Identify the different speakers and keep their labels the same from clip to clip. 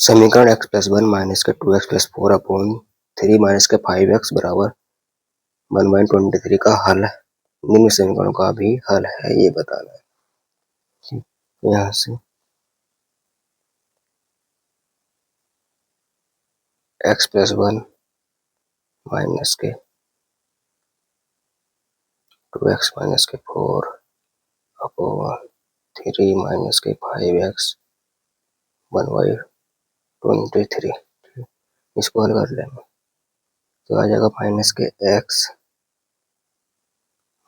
Speaker 1: समीकरण x plus 1 minus के 2x plus 4 upon 3 minus के 5x बराबर 1/23 का हल निम्न समीकरणों का भी हल है, ये बताना है। यहाँ से x प्लस 1 माइनस के 2x माइनस के 4 अपॉन 3 माइनस के 5x 1/23, इसको हल कर लेंगे तो आ जाएगा माइनस के x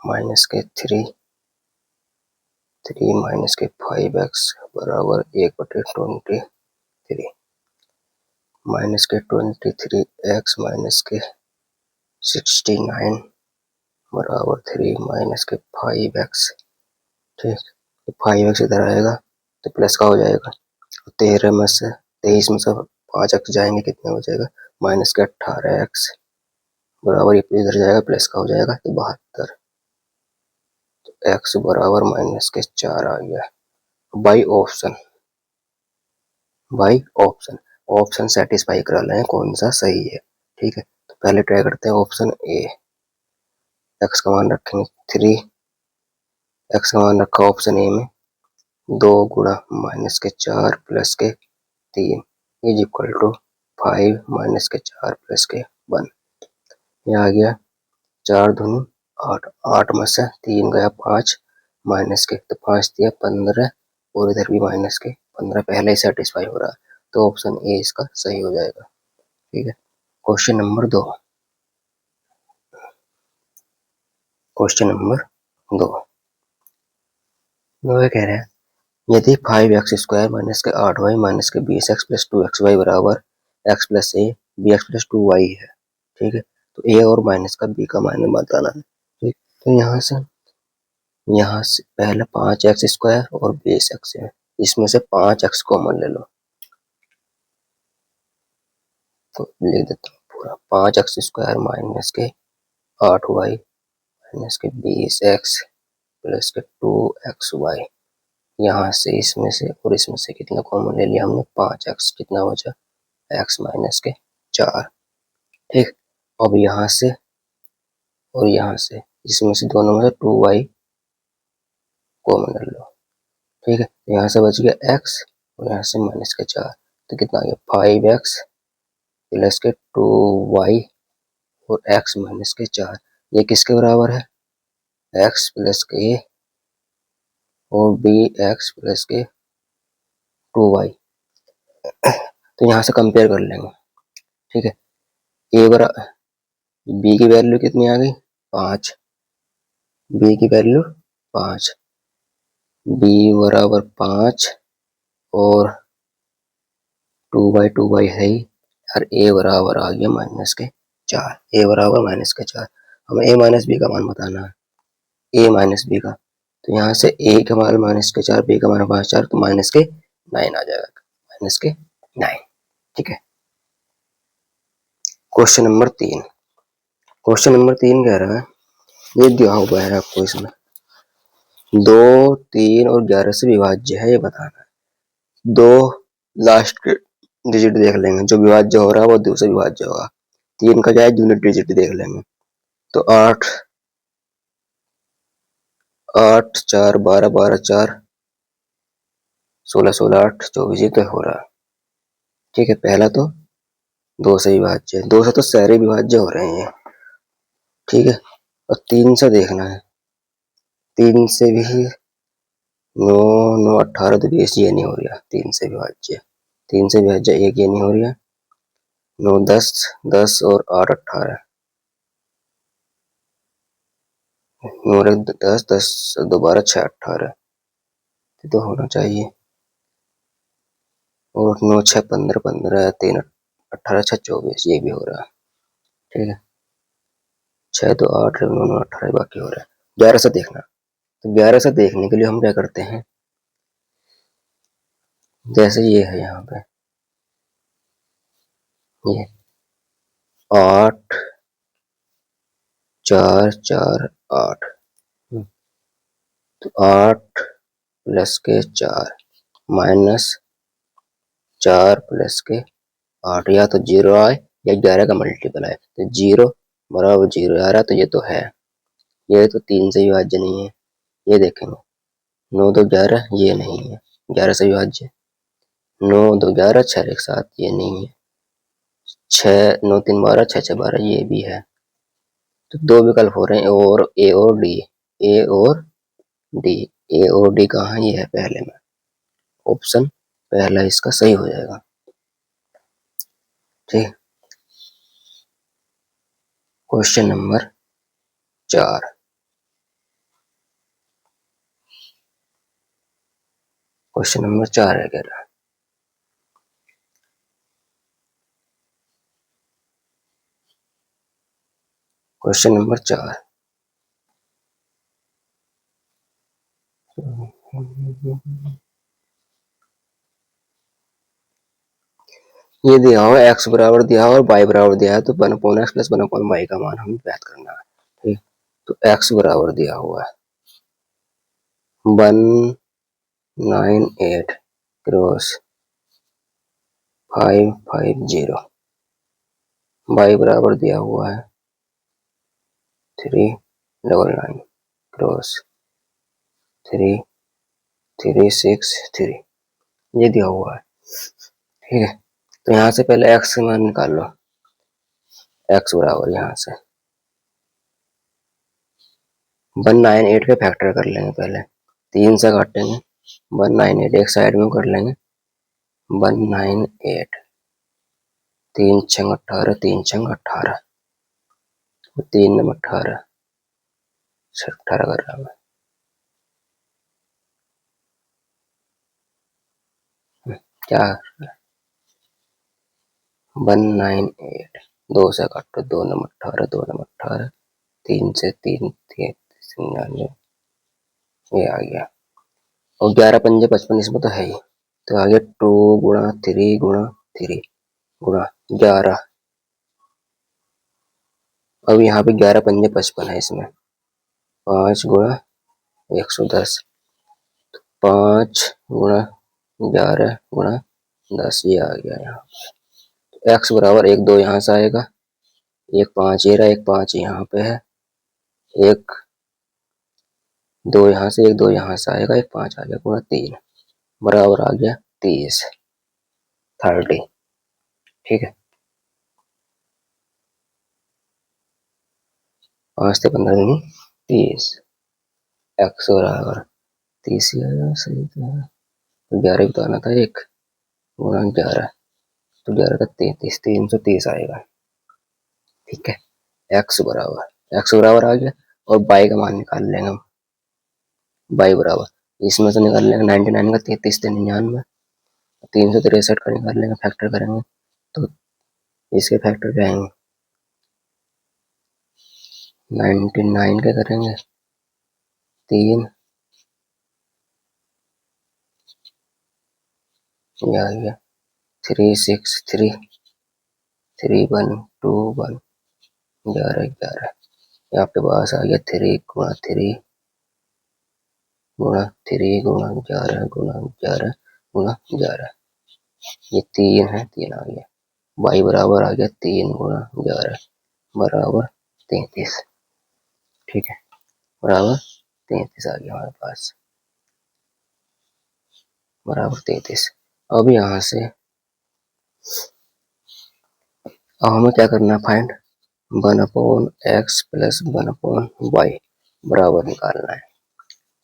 Speaker 1: माइनस के 3 माइनस के 5x बराबर 1/23 माइनस के 23x माइनस के 69 बराबर 3 माइनस के 5x। ठीक, तो 5x इधर आएगा तो प्लस का हो जाएगा। 23 में से 5x जाएंगे, कितने हो जाएगा माइनस के 18x बराबर इधर जाएगा प्लस का हो जाएगा तो 72। तो x बराबर माइनस के 4 आ गया। बाई ऑप्शन सेटिस्फाई करा लें कौन सा सही है। ठीक है, तो पहले ट्राई करते हैं ऑप्शन ए। x का मान रखेंगे 3, x का मान रखा ऑप्शन ए में 2 गुणा माइनस के 4 प्लस के 3 इज इक्वल टू 5 माइनस के 4 प्लस के 1। ये आ गया 4 दूनी 8, 8 में से 3 गया 5 माइनस के, तो 5 दिया 15 और इधर भी माइनस के 15 पहले ही सेटिस्फाई हो रहा है, तो ऑप्शन ए इसका सही हो जाएगा। ठीक है, क्वेश्चन नंबर 2। क्वेश्चन नंबर 2 कह रहे हैं यदि 5x² माइनस के 8y माइनस के 20x प्लस 2xy बराबर x plus A B X plus 2y है। ठीक है, तो ए और माइनस का बी का मान बताना है। ठीक, तो यहाँ से पहले 5x² और 20x है, इसमें से 5x कॉमन ले लो तो लिख देता हूँ पूरा 5x² माइनस के 8y माइनस के 20x प्लस के 2xy। यहाँ से इसमें से और इसमें से कितना कॉमन ले लिया हमने 5x, कितना बचा x माइनस के 4। ठीक, अब यहाँ से और यहाँ से इसमें से दोनों में से 2y कॉमन ले लो। ठीक है, यहाँ से बच गया x और यहाँ से माइनस के 4, तो कितना आ गया 5x प्लस के 2y और x माइनस के 4। ये किसके बराबर है x प्लस के और bx प्लस के 2y। तो यहाँ से कंपेयर कर लेंगे। ठीक है, ए बराबर बी की वैल्यू कितनी आ गई 5, बी की वैल्यू 5, बी बराबर 5 और 2/2 है ही, और ए बराबर आ गया माइनस के 4। ए बराबर माइनस के 4, हमें ए माइनस बी का मान बताना है, ए माइनस बी का। तो यहाँ से ए का मान माइनस के 4, बी का मान 5 4, तो माइनस के 9 आ जाएगा, माइनस के 9। ठीक है, क्वेश्चन नंबर 3। क्वेश्चन नंबर 3 कह रहा है ये दिया हुआ है आपको, इसमें 2, 3 और 11 से विभाज्य है, ये बताना है। 2 लास्ट डिजिट देख लेंगे, जो विभाज्य हो रहा है वो 2 से विभाज्य होगा। 3 का क्या है यूनिट डिजिट देख लेंगे, तो 8 8 4 12 12 4 16 16 8 24, ये तो हो रहा है। ठीक है, पहला तो 2 से विभाज्य, 2 से तो सारे विभाज्य हो रहे हैं। ठीक है, और 3 से देखना है, 3 से भी 9 9 18 तो 20, ये नहीं हो रहा 3 से विभाज्य, 3 से विभाज्य एक ये नहीं हो रहा। 9 10 10 और 8 18, 9 10 10 2 12 6 18, तो होना चाहिए। और 9 6 15 15 3 18 6 24, ये भी हो रहा है। ठीक है, 6 तो 8 9 9 18 बाकी हो रहा है। 11 से देखना, तो 11 से देखने के लिए हम क्या करते हैं, जैसे ये है यहाँ पे ये 8 4 4 8, तो 8 प्लस के 4 माइनस 4 प्लस के 8, या तो 0 आए या 11 का मल्टीपल आए। तो 0 बराबर 0 आ रहा, तो ये तो है। ये तो 3 से विभाज्य नहीं है, ये देखेंगे। 9 2 11, ये नहीं है 11 से विभाज्य। 9 2 11, 6 1 7, ये नहीं है। 6 9 3 12, 6 6 12, ये भी है। तो दो विकल्प हो रहे हैं, और ए और डी। ए और डी, ए और डी कहाँ, ये है पहले में। ऑप्शन पहला इसका सही हो जाएगा। ठीक। Question number 4। क्वेश्चन नंबर 4 है कह रहा। Question number 4। ये दिया हुआ x बराबर दिया हुआ और y बराबर दिया है, तो 1/x प्लस 1/y का मान हमें ज्ञात करना है। ठीक। तो x बराबर दिया हुआ है 198 क्रॉस 550। y बराबर दिया हुआ है 399 क्रॉस 3363, ये दिया हुआ है। ठीक है। तो यहाँ से पहले x का मान निकाल लो। x बराबर यहाँ से 198 के फैक्टर कर लेंगे पहले, 3 से काटेंगे। 198 एक साइड में कर लेंगे। 198 3 छंग 18, 3 छंग 18, 3 नम 18, 18 कर रहा है। क्या 198 2 से काटो, 2 नम 18, 2 नम 18, 3 से 3 99, ये आ गया। और 11 पंजे 55 इसमें तो है ही, तो आ गया 2 गुणा 3 गुणा 3 गुणा 11। अब यहाँ पे 11 पंजे 55 है, इसमें 5 गुणा 110, 5 गुणा 11 गुणा 10, ये आ गया यहाँ। x बराबर 1 2 यहाँ से आएगा, 1 5 ये रहा, 1 5 यहाँ पे है, 1 2 यहाँ से, 1 2 यहाँ से आएगा, 1 5 आ गया, गुणा 3 बराबर आ गया 30 ठीक है। 5 से 15 दूनी 30, x बराबर 30 ही आएगा, सही तो है। 11 बताना था, 1 गुणा 11, तो 11 का 33, 330 आएगा। ठीक है। x बराबर आ गया, और y का मान निकाल लेंगे हम। y बराबर इसमें से निकाल लेंगे 99 का 33 से 99, 363 का निकाल लेंगे, फैक्टर करेंगे तो इसके फैक्टर क्या आएंगे, 99 के करेंगे 3, ये आ गया 363 3121, 11 11, ये आपके पास आ गया 3 गुणा 3 गुणा 3 गुणा 11 गुणा 11 गुणा 11, ये 3 है, 3 आ गया। y बराबर आ गया 3 गुणा 11 बराबर 33। ठीक है, बराबर 33 आ गया हमारे पास, बराबर 33। अब यहाँ से अब हमें क्या करना है, फाइंड 1/x प्लस 1/y बराबर निकालना है।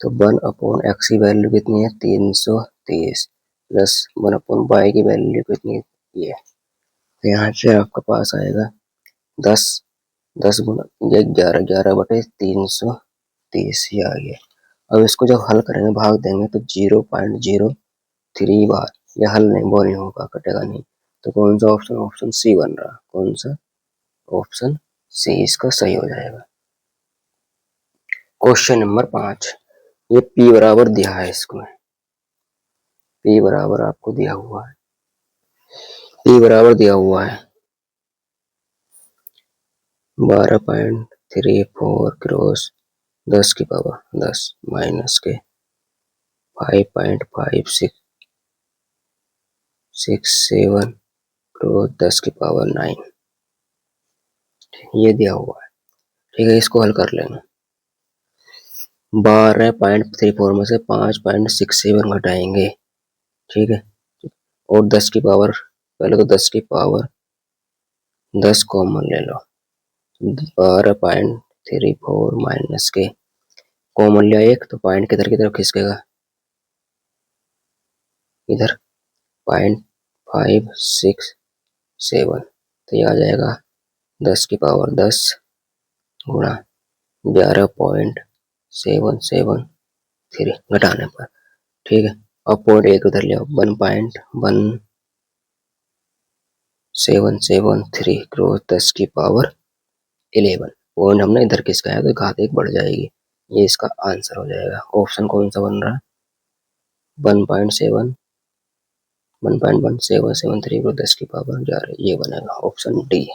Speaker 1: तो 1/x की वैल्यू कितनी है, 330, प्लस 1/y की वैल्यू कितनी है, ये। तो यहाँ से आपके पास आएगा 10, 10 गुना ये 11, 11/330, ये आ गया। अब इसको जब हल करेंगे, भाग देंगे, तो 0.03 बार, ये हल नहीं, वो नहीं होगा, कटेगा नहीं। तो कौन सा ऑप्शन, ऑप्शन सी बन रहा, कौन सा, ऑप्शन सी इसका सही हो जाएगा। क्वेश्चन नंबर 5, ये p बराबर दिया है, इसको p बराबर आपको दिया हुआ है, p बराबर दिया हुआ है 12.34 क्रॉस 10 की पावर 10 माइनस के 5.56 6 7 तो 10 की पावर 9 ये दिया हुआ है। ठीक है, इसको हल कर लेंगे। 12.34 में से 5.67 घटाएंगे। ठीक है, और 10 की पावर, पहले तो 10 की पावर 10 कॉमन ले लो। 12.34 माइनस के कॉमन लिया एक, तो पॉइंट किधर की तरफ खिसकेगा, इधर 0.567, तो ये आ जाएगा 10 की पावर 10 गुणा 11.773 घटाने पर। ठीक है, अब पॉइंट एक उधर ले आओ, 1.1773 क्रॉस 10 की पावर 11। पॉइंट हमने इधर किसका है, तो घात एक बढ़ जाएगी। ये इसका आंसर हो जाएगा। ऑप्शन कौन सा बन रहा है, 1.1773 को 10 की पावर 11, ये बनेगा ऑप्शन डी।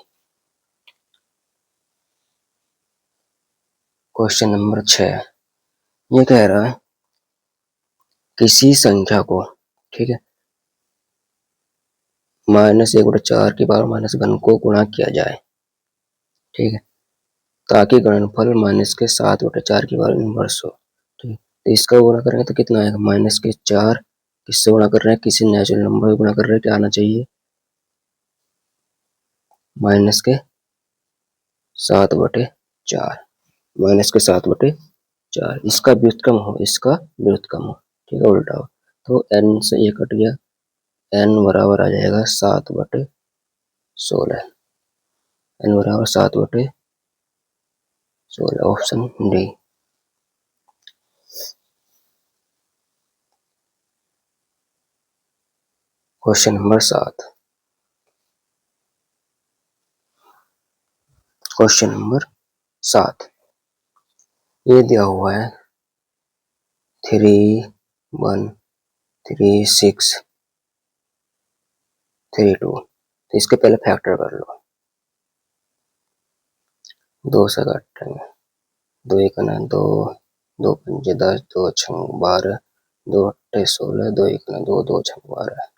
Speaker 1: क्वेश्चन नंबर 6 ये कह रहा है किसी संख्या को, ठीक है, -1/4 की पावर -1 को गुणा किया जाए, ठीक है, ताकि गुणनफल -7/4 की पावर इनवर्स हो। ठीक है, तो इसका गुणा करेंगे तो कितना आएगा, -4 किससे गुणा कर रहे हैं, किसी नेचुरल नंबर से गुणा कर रहे हैं, क्या आना चाहिए, -7/4, -7/4, इसका व्युत्क्रम हो, इसका व्युत्क्रम हो, ठीक है, उल्टा हो, तो n से ये कट गया, n बराबर आ जाएगा 7/16, n बराबर 7/16, option D. Question number 7, question number 7 ये दिया हुआ है 3 1 3 6 3 2, तो इसके पहले फैक्टर कर लो, 2 से काटेंगे, 2 1 2, 2 5 10, 2 6 12, 2 8 16, 2 1 2, 2 6 12,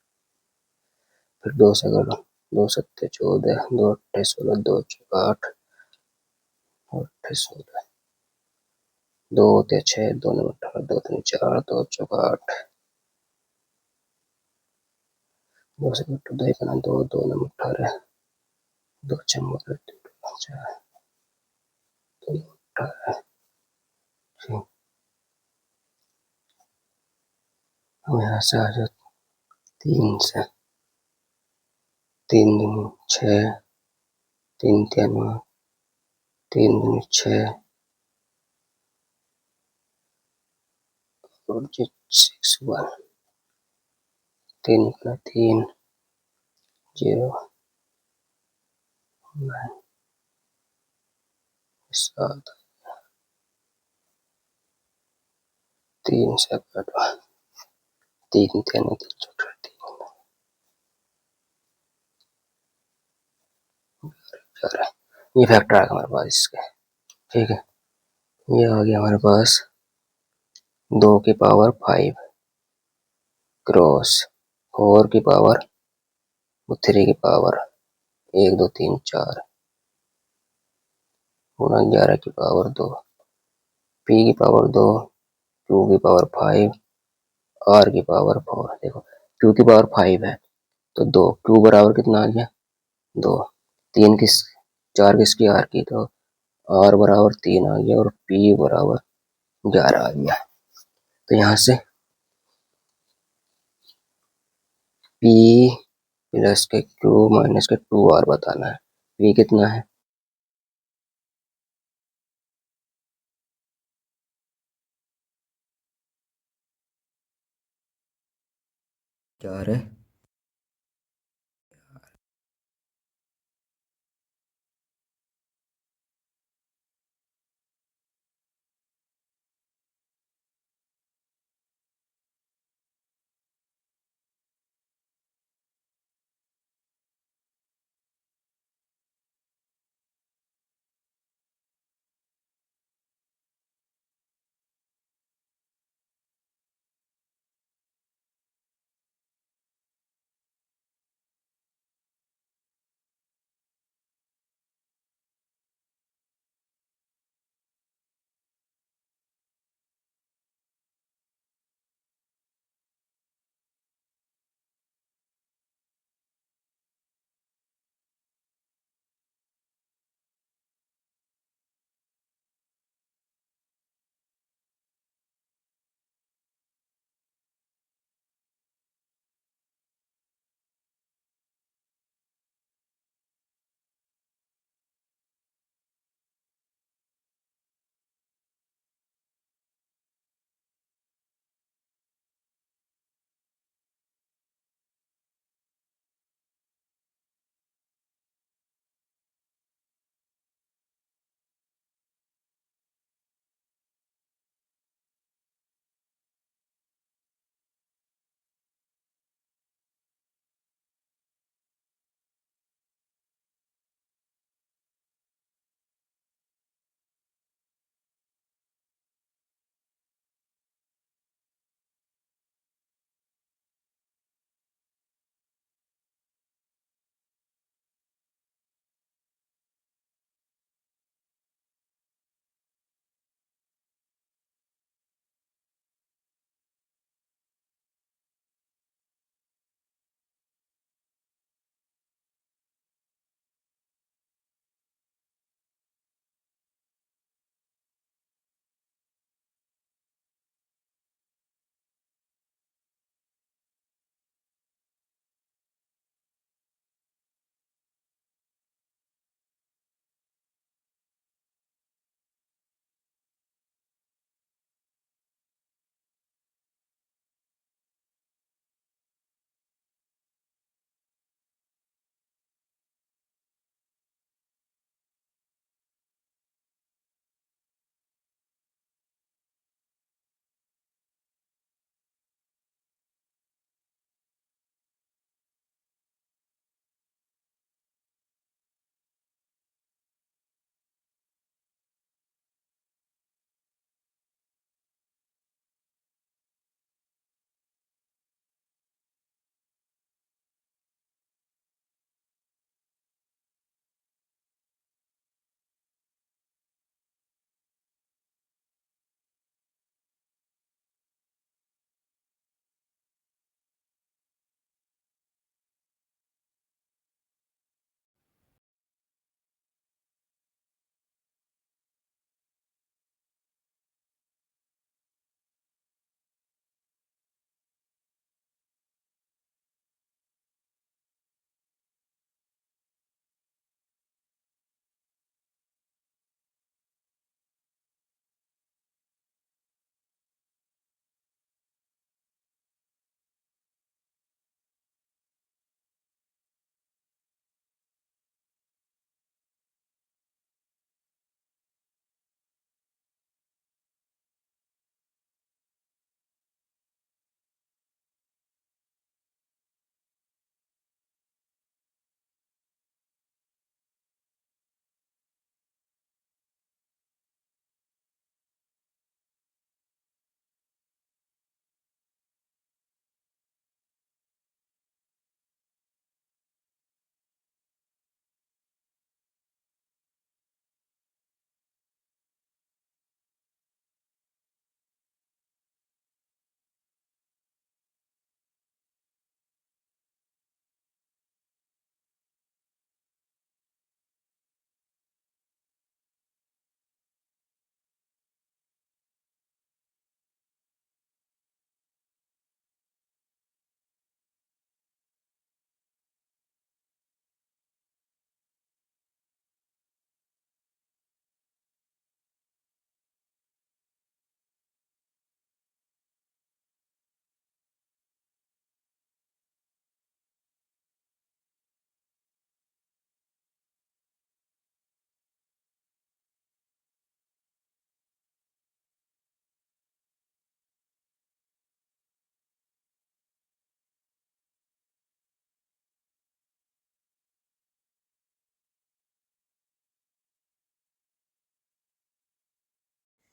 Speaker 1: फिर 2 से करो, 2 7 14, 2 8 16, 2 4 8, 2 8 16, 2 होते 6, 2 9 18, 2 3 4, 2 4 8, 2 से कटो, 2 1 2, 2 9 18, 2 6 12, 4, 2 18, अब यहाँ से आ जाओ 3 से, 3 दूनी 6, 3 3 3 दूनी 6 और 6 1, 3 3 0 9 7, 3 से कटो, 3 3 3 4 3, ये फैक्टर आ गया हमारे पास इसके। ठीक है, ये आ गया हमारे पास 2 की पावर 5 क्रॉस 4 की पावर 3 की पावर 1 2 3 4 गुणा 11 की पावर 2, p की पावर 2, q की पावर 5, r की पावर 4। देखो q की पावर 5 है तो 2, q बराबर कितना आ गया 2, 3 किस 4 किसकी r की, तो r बराबर 3 आ गया और p बराबर 11 आ गया। तो यहाँ से p प्लस के q माइनस के 2r बताना है। p कितना है, क्या है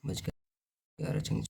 Speaker 1: बज के 11 इंटू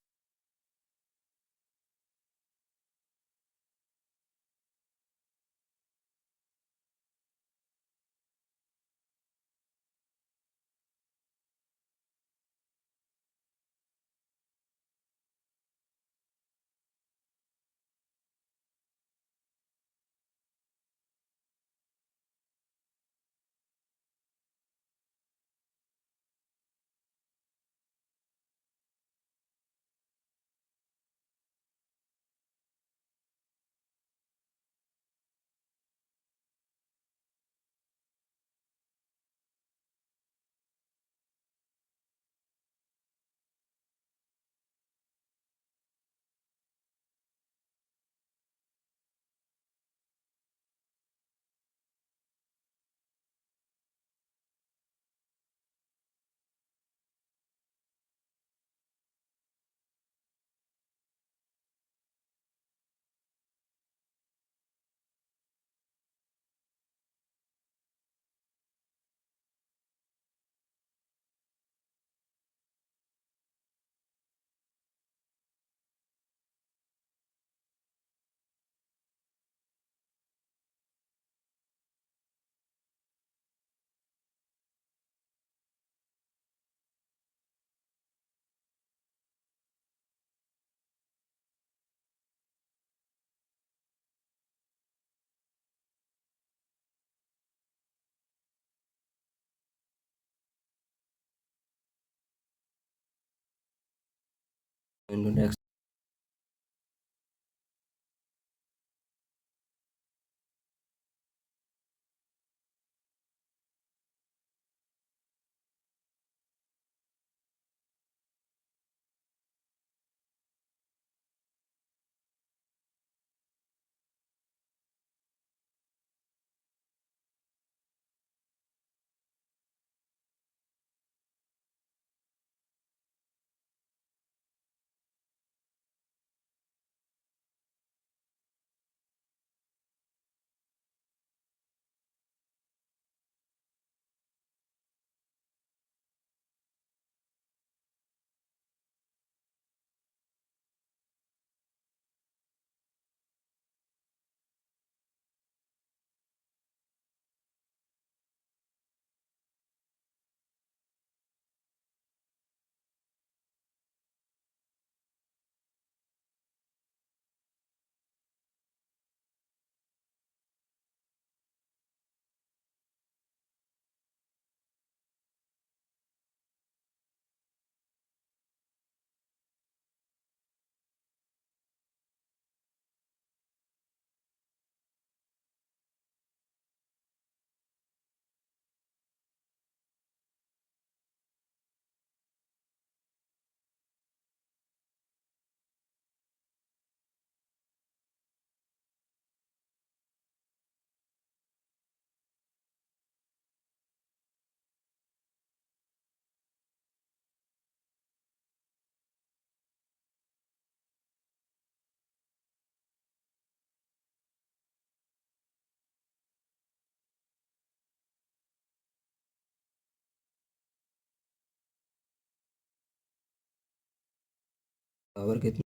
Speaker 1: पावर कितना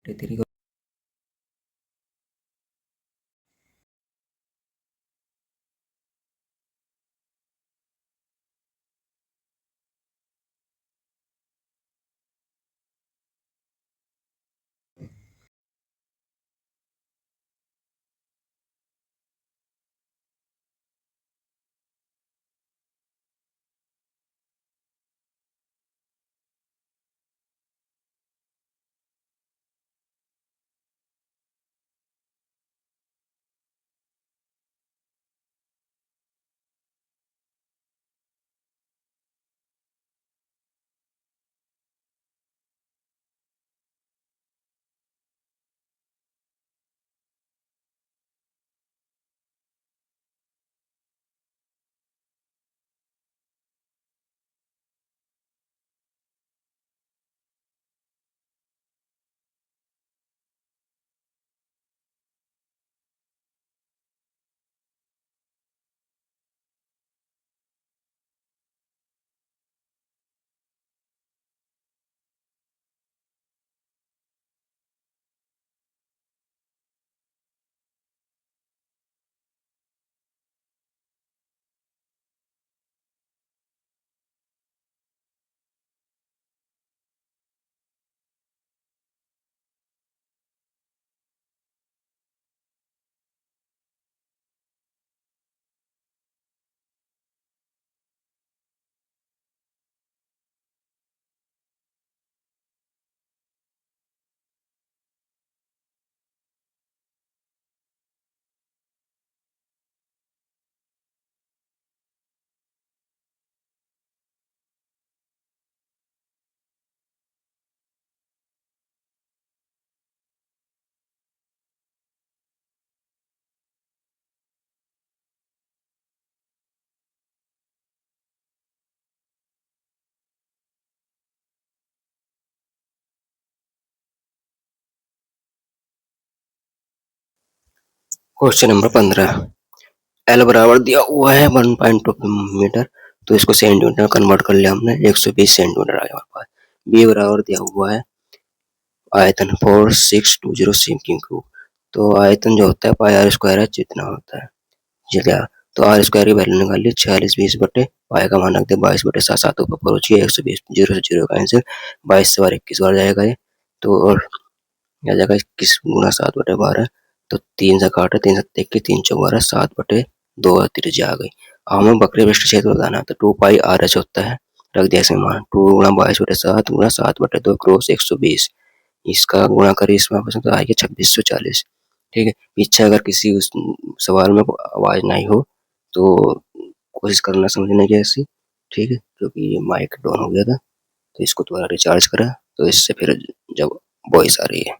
Speaker 1: 3 क्वेश्चन नंबर 15 एल बराबर दिया हुआ है 1.2 मीटर, तो इसको सेंटीमीटर कन्वर्ट कर लिया हमने, 120 सेंटीमीटर आया हमारे पास। बी बराबर दिया हुआ है आयतन 4620 सेम क्यूब, तो आयतन जो होता है पाई आर स्क्वायर है जितना होता है क्या, तो आर स्क्वायर की वैल्यू निकाल ली 46 20 बटे पाई का मान रख दिया 22/7 ऊपर पहुंची 120, जीरो से जीरो का आंसर 22 से बार 21 बार जाएगा ये, तो और आ जाएगा 21 × 7/12, तो 3 से काटे 3 7 21 3 4 12 7/2 त्रिज्या आ गई। अब हमें वक्र पृष्ठ क्षेत्र बताना है, तो 2 पाई आर एच होता है, रख दिया इसमें मान 2 × 22/7 × 7/2 क्रॉस 120, इसका गुणा करें इसमें आपस में तो आएगा 2640। ठीक है, पीछे अगर किसी उस सवाल में आवाज नहीं हो तो कोशिश करना समझने की ऐसी, ठीक है, क्योंकि ये माइक डाउन हो गया था, तो इसको दोबारा रिचार्ज करा, तो इससे फिर जब वॉइस आ रही है।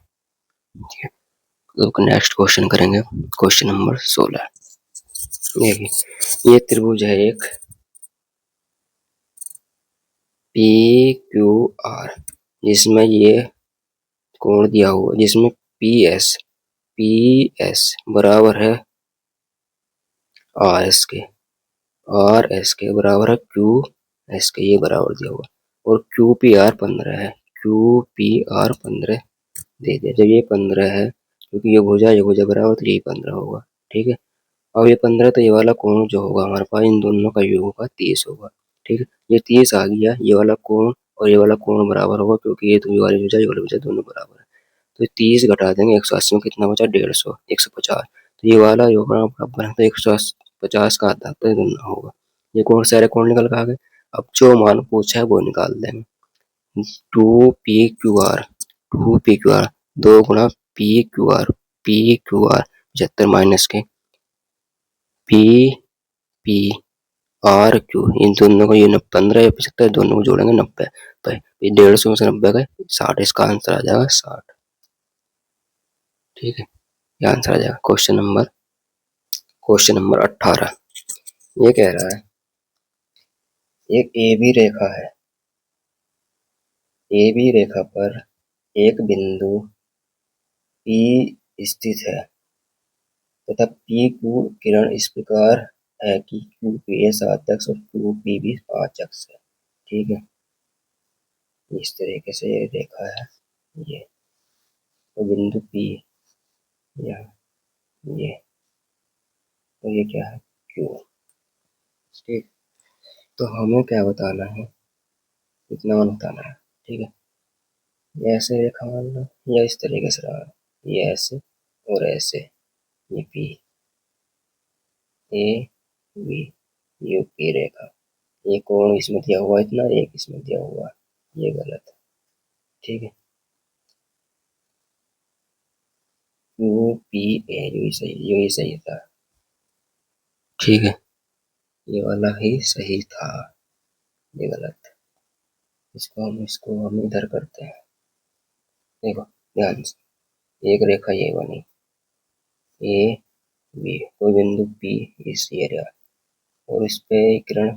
Speaker 1: ठीक है, तो नेक्स्ट क्वेश्चन करेंगे, क्वेश्चन नंबर 16। देखिए ये त्रिभुज है एक पी क्यू आर, जिसमें ये कोण दिया हुआ, जिसमें पी एस बराबर है आर एस के बराबर है क्यू एस के, ये बराबर दिया हुआ, और क्यू पी आर 15 है, क्यू पी आर 15 दे दिया। जब ये 15 है, क्योंकि ये भुजा बराबर, तो ये 15 होगा। ठीक है, अब ये 15, तो ये वाला कोण जो होगा हमारे पास इन दोनों का योग होगा 30 होगा। ठीक है, ये 30 आ गया, ये वाला कोण और ये वाला कोण बराबर होगा, क्योंकि ये वाली भुजा ये वाली भुजा दोनों बराबर है, तो 30 घटा देंगे 180 में कितना बचा 150 150, तो ये वाला योग बराबर है, तो 150 का आधा, तो ये दोनों होगा। ये कोण सारे कोण निकल के आ गए। अब जो मान पूछा है वो निकाल देंगे, 2 पी क्यू आर 2 गुणा पी क्यू आर 75 माइनस के पी पी आर क्यू, इन दोनों को ये 15 या 75 दोनों को जोड़ेंगे 90, तो ये 150 में से 90 गए 60, इसका आंसर आ जाएगा 60। ठीक है, ये आंसर आ जाएगा क्वेश्चन नंबर 18। ये कह रहा है एक ए बी रेखा है, ए बी रेखा पर एक बिंदु P स्थित है तथा P क्यू किरण इस प्रकार है कि क्यू पी ए 7 अक्ष और क्यू पी भी 5 अक्ष है। ठीक है, इस तरीके से ये रेखा है ये, तो बिंदु P यहाँ ये, तो ये क्या है Q। ठीक, तो हमें क्या बताना है, कितना मान बताना है। ठीक है, ये ऐसे रेखा मान लो या इस तरीके से रहा, ये ऐसे और ऐसे, ये P A B U P रेखा, ये कोण इसमें दिया हुआ इतना, एक इसमें दिया हुआ, ये गलत है। ठीक है, UPA यही सही था। ठीक है, ये वाला ही सही था, ये गलत है। इसको हम इधर करते हैं। देखो ध्यान से, एक रेखा ये बनी ए बी, कोई बिंदु P इस एरिया, और इस पे किरण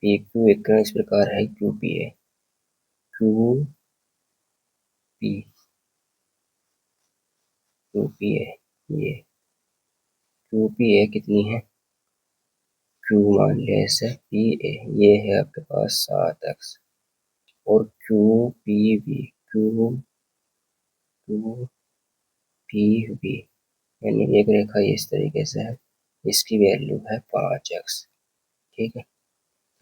Speaker 1: PQ एक किरण इस प्रकार है QPA, QPA ये QPA कितनी है, Q मान लिया ऐसे, PA ये है आपके पास 7x, और QPB यानी एक रेखा इस तरीके से है, इसकी वैल्यू है 5x। ठीक है,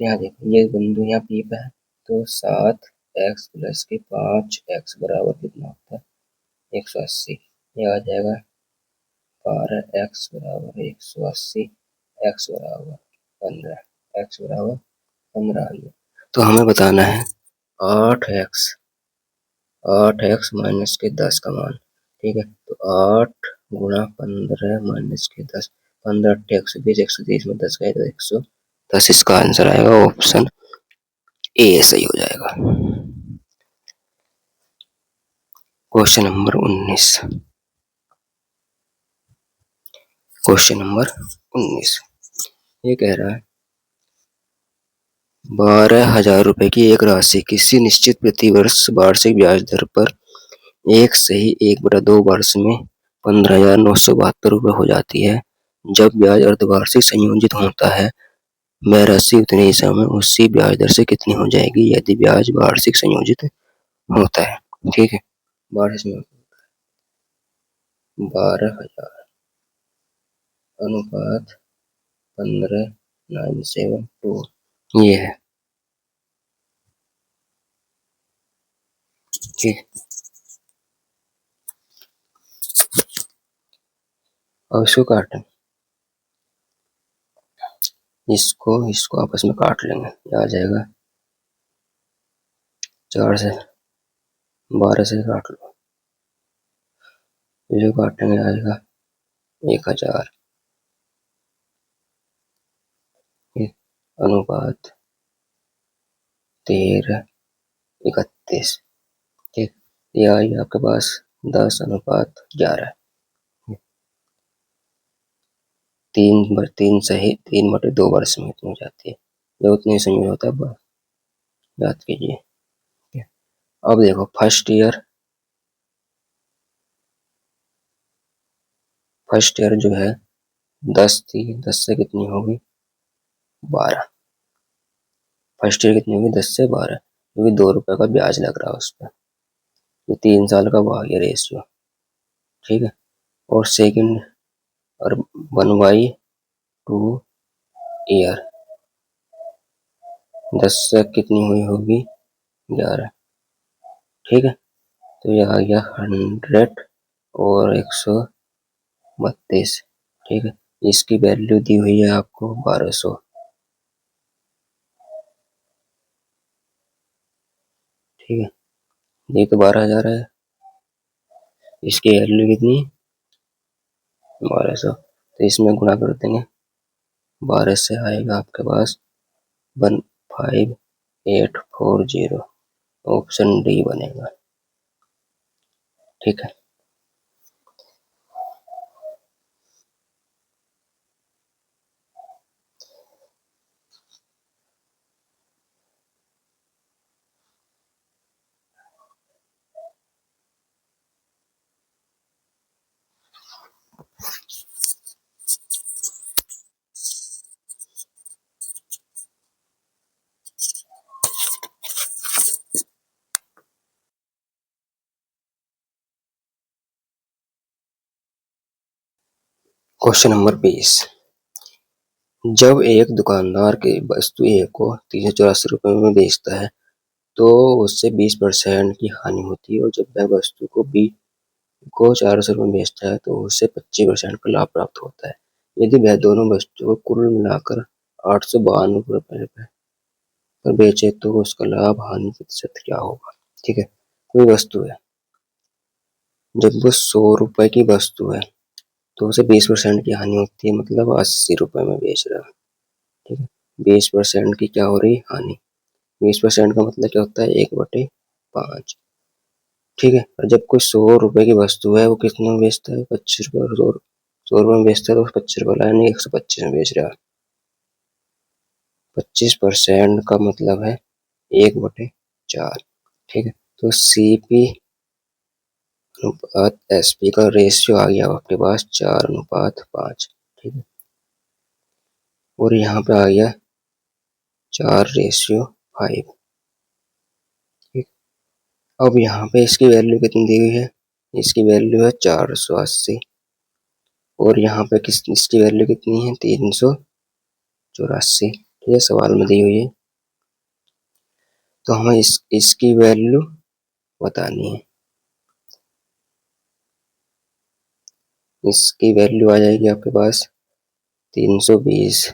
Speaker 1: यहाँ देखो ये बिंदु यहाँ P पे है, तो 7x प्लस के 5x बराबर कितना होता है 180, ये आ जाएगा 12x बराबर 180, x बराबर 15, x बराबर 15 आ गया। तो हमें बताना है 8x माइनस के 10 का मान। ठीक है, तो 8 गुणा 15 माइनस के 10, 15 8 120, 130 में 10 गए तो 110, इसका आंसर आएगा ऑप्शन ए सही हो जाएगा। क्वेश्चन नंबर 19, क्वेश्चन नंबर 19 ये कह रहा है 12,000 रुपए की एक राशि किसी निश्चित प्रतिवर्ष वार्षिक ब्याज दर पर एक सही 1/2 वर्ष में 15,972 रुपए हो जाती है। जब ब्याज अर्धवार्षिक संयोजित होता है, वह राशि उतने ही समय उसी ब्याज दर से कितनी हो जाएगी यदि ब्याज वार्षिक संयोजित होता है। ठीक है, 12,000 अनुपात 15,972 ये है। ठीक, अब इसको काटें, इसको आपस में काट लेंगे, ये आ जाएगा 4 से 12 से काट लो, जो काटेंगे आएगा 1,000 अनुपात 13:31। ठीक, ये आई आपके पास 10:11, 3/2 वर्ष में इतनी हो जाती है, ये उतनी संयोग होता है, याद कीजिए। अब देखो फर्स्ट ईयर जो है 10 थी, 10 से कितनी होगी 12, फर्स्ट ईयर कितनी होगी 10 से 12, क्योंकि 2 रुपए का ब्याज लग रहा है उस पर, ये 3 साल का हुआ ये रेशियो। ठीक है, और सेकंड और 1/2 ईयर 10 से कितनी हुई होगी 11। ठीक है, तो यह आ गया 100 और 132। ठीक है, इसकी वैल्यू दी हुई है आपको 1200। ठीक है, ये तो 12,000 है, इसकी वैल्यू कितनी 1200, तो इसमें गुणा कर देंगे, 12 से आएगा आपके पास 15840, ऑप्शन डी बनेगा। ठीक है। Question number 20। जब एक दुकानदार की वस्तु ए को 384 रुपये में बेचता है तो उससे 20% की हानि होती है, और जब वह वस्तु को बी को 400 रुपये में बेचता है तो उससे 25% का लाभ प्राप्त होता है। यदि वह दोनों वस्तुओं को कुल मिलाकर 892 रुपये पर बेचे तो उसका लाभ हानि प्रतिशत क्या होगा। ठीक है, कोई वस्तु है, जब वो 100 रुपये की वस्तु है तो उसे 20% की हानि होती है, मतलब 80 रुपये में बेच रहा है। ठीक है, 20% की क्या हो रही हानि। 20% का मतलब क्या होता है, 1/5। ठीक है, और जब कोई 100 रुपये की वस्तु है वो कितने में बेचता है, 25 रुपये, और 100 रुपये में बेचता है तो 25 रुपये यानी 125 में बेच रहा है। 25% का मतलब है 1/4। ठीक है, तो CP अनुपात SP का रेशियो आ गया आपके पास 4:5। ठीक है, और यहाँ पे आ गया 4:5। ठीक, अब यहाँ पे इसकी वैल्यू कितनी दी हुई है, इसकी वैल्यू है 480, और यहाँ पे इसकी वैल्यू कितनी है, 384। ठीक है, सवाल में दी हुई है, तो हमें इसकी वैल्यू बतानी है। इसकी वैल्यू आ जाएगी आपके पास 320,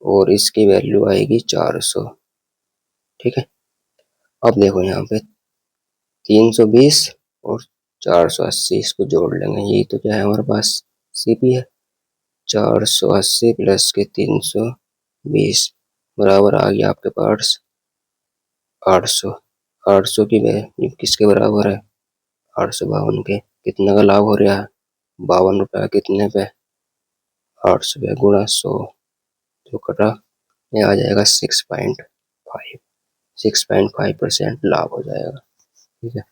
Speaker 1: और इसकी वैल्यू आएगी 400। ठीक है, अब देखो यहाँ पे 320 और 480 इसको जोड़ लेंगे, यही तो क्या है हमारे पास, CP है। 480 प्लस के 320 बराबर आ गया आपके पास 800। 800 की वैल्यू किसके बराबर है, 852 के। कितने का लाभ हो रहा है, 52 रुपये। कितने पे, 800 पे गुणा 100, जो कटा ये आ जाएगा 6.5। 6.5% लाभ हो जाएगा। ठीक है,